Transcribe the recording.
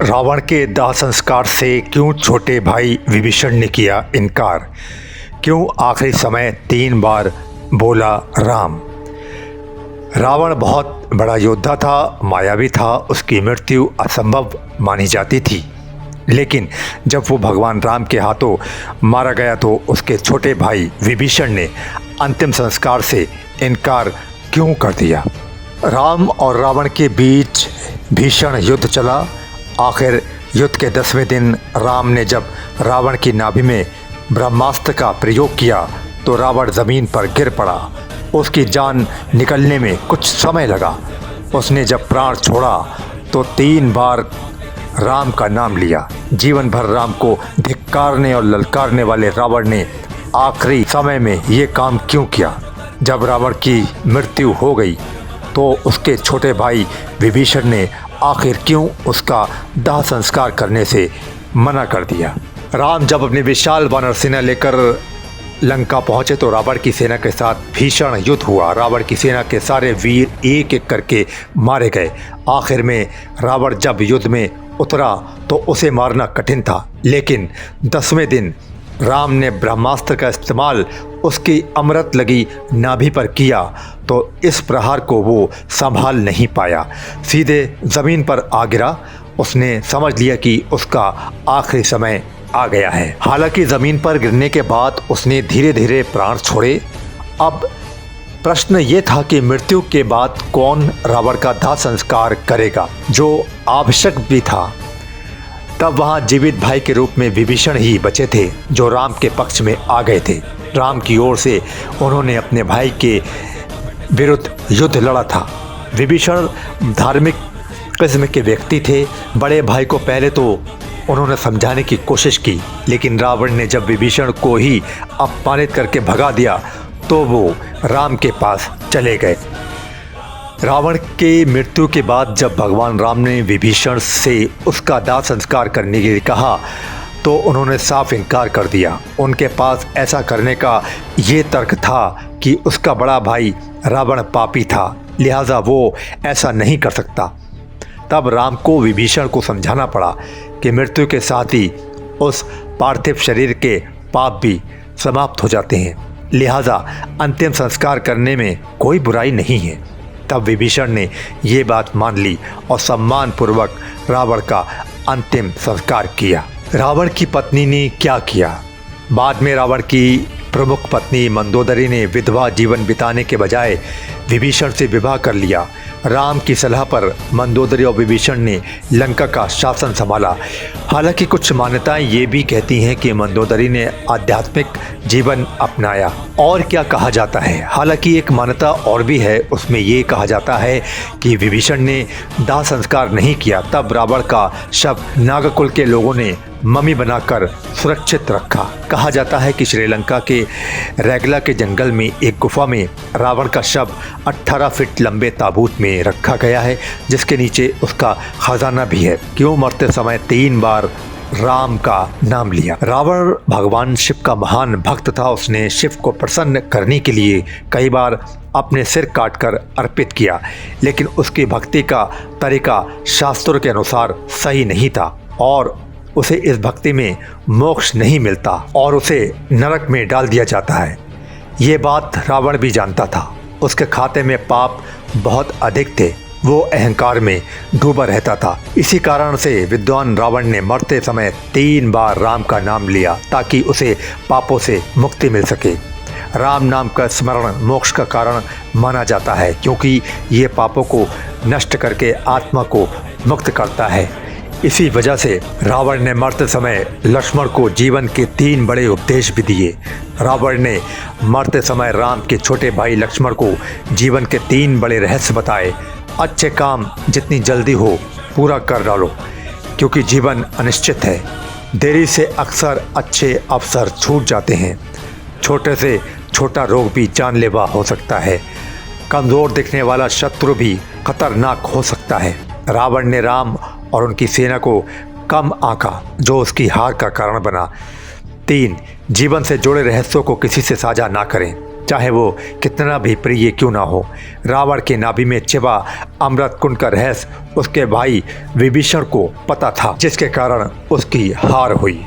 रावण के दाह संस्कार से क्यों छोटे भाई विभीषण ने किया इनकार? क्यों आखिरी समय 3 बार बोला राम? रावण बहुत बड़ा योद्धा था, मायावी था, उसकी मृत्यु असंभव मानी जाती थी। लेकिन जब वो भगवान राम के हाथों मारा गया तो उसके छोटे भाई विभीषण ने अंतिम संस्कार से इनकार क्यों कर दिया? राम और रावण के बीच भीषण युद्ध चला। आखिर युद्ध के 10वें दिन राम ने जब रावण की नाभि में ब्रह्मास्त्र का प्रयोग किया तो रावण ज़मीन पर गिर पड़ा। उसकी जान निकलने में कुछ समय लगा। उसने जब प्राण छोड़ा तो 3 बार राम का नाम लिया। जीवन भर राम को धिक्कारने और ललकारने वाले रावण ने आखिरी समय में ये काम क्यों किया? जब रावण की मृत्यु हो गई तो उसके छोटे भाई विभीषण ने आखिर क्यों उसका दाह संस्कार करने से मना कर दिया? राम जब अपनी विशाल वानर सेना लेकर लंका पहुंचे तो रावण की सेना के साथ भीषण युद्ध हुआ। रावण की सेना के सारे वीर एक एक करके मारे गए। आखिर में रावण जब युद्ध में उतरा तो उसे मारना कठिन था, लेकिन 10वें दिन राम ने ब्रह्मास्त्र का इस्तेमाल उसकी अमृत लगी नाभि पर किया तो इस प्रहार को वो संभाल नहीं पाया, सीधे ज़मीन पर आ गिरा। उसने समझ लिया कि उसका आखिरी समय आ गया है। हालांकि ज़मीन पर गिरने के बाद उसने धीरे धीरे प्राण छोड़े। अब प्रश्न ये था कि मृत्यु के बाद कौन रावण का दाह संस्कार करेगा, जो आवश्यक भी था। तब वहाँ जीवित भाई के रूप में विभीषण ही बचे थे जो राम के पक्ष में आ गए थे। राम की ओर से उन्होंने अपने भाई के विरुद्ध युद्ध लड़ा था। विभीषण धार्मिक किस्म के व्यक्ति थे। बड़े भाई को पहले तो उन्होंने समझाने की कोशिश की, लेकिन रावण ने जब विभीषण को ही अपमानित करके भगा दिया तो वो राम के पास चले गए। रावण के मृत्यु के बाद जब भगवान राम ने विभीषण से उसका दाह संस्कार करने के लिए कहा तो उन्होंने साफ इनकार कर दिया। उनके पास ऐसा करने का ये तर्क था कि उसका बड़ा भाई रावण पापी था, लिहाजा वो ऐसा नहीं कर सकता। तब राम को विभीषण को समझाना पड़ा कि मृत्यु के साथ ही उस पार्थिव शरीर के पाप भी समाप्त हो जाते हैं, लिहाजा अंतिम संस्कार करने में कोई बुराई नहीं है। तब विभीषण ने ये बात मान ली और सम्मानपूर्वक रावण का अंतिम संस्कार किया। रावण की पत्नी ने क्या किया? बाद में रावण की प्रमुख पत्नी मंदोदरी ने विधवा जीवन बिताने के बजाय विभीषण से विवाह कर लिया। राम की सलाह पर मंदोदरी और विभीषण ने लंका का शासन संभाला। हालांकि कुछ मान्यताएं ये भी कहती हैं कि मंदोदरी ने आध्यात्मिक जीवन अपनाया। और क्या कहा जाता है, हालांकि एक मान्यता और भी है, उसमें ये कहा जाता है कि विभीषण ने दाह संस्कार नहीं किया। तब रावण का शव नागकुल के लोगों ने मम्मी बनाकर सुरक्षित रखा। कहा जाता है कि श्रीलंका के रैगला के जंगल में एक गुफा में रावण का शव 18 फीट लंबे ताबूत में रखा गया है, जिसके नीचे उसका खजाना भी है। क्यों मरते समय 3 बार राम का नाम लिया? रावण भगवान शिव का महान भक्त था। उसने शिव को प्रसन्न करने के लिए कई बार अपने सिर काटकर अर्पित किया, लेकिन उसकी भक्ति का तरीका शास्त्रों के अनुसार सही नहीं था और उसे इस भक्ति में मोक्ष नहीं मिलता और उसे नरक में डाल दिया जाता है। ये बात रावण भी जानता था। उसके खाते में पाप बहुत अधिक थे। वो अहंकार में डूबा रहता था। इसी कारण से विद्वान रावण ने मरते समय 3 बार राम का नाम लिया ताकि उसे पापों से मुक्ति मिल सके। राम नाम का स्मरण मोक्ष का कारण माना जाता है, क्योंकि ये पापों को नष्ट करके आत्मा को मुक्त करता है। इसी वजह से रावण ने मरते समय लक्ष्मण को जीवन के 3 बड़े उपदेश भी दिए। रावण ने मरते समय राम के छोटे भाई लक्ष्मण को जीवन के 3 बड़े रहस्य बताए। अच्छे काम जितनी जल्दी हो पूरा कर डालो, क्योंकि जीवन अनिश्चित है। देरी से अक्सर अच्छे अवसर छूट जाते हैं। छोटे से छोटा रोग भी जानलेवा हो सकता है। कमज़ोर दिखने वाला शत्रु भी खतरनाक हो सकता है। रावण ने राम और उनकी सेना को कम आंका, जो उसकी हार का कारण बना। 3 जीवन से जुड़े रहस्यों को किसी से साझा ना करें। चाहे वो कितना भी प्रिय क्यों ना हो। रावण के नाभि में छिपा अमृत कुंड का रहस्य उसके भाई विभीषण को पता था, जिसके कारण उसकी हार हुई।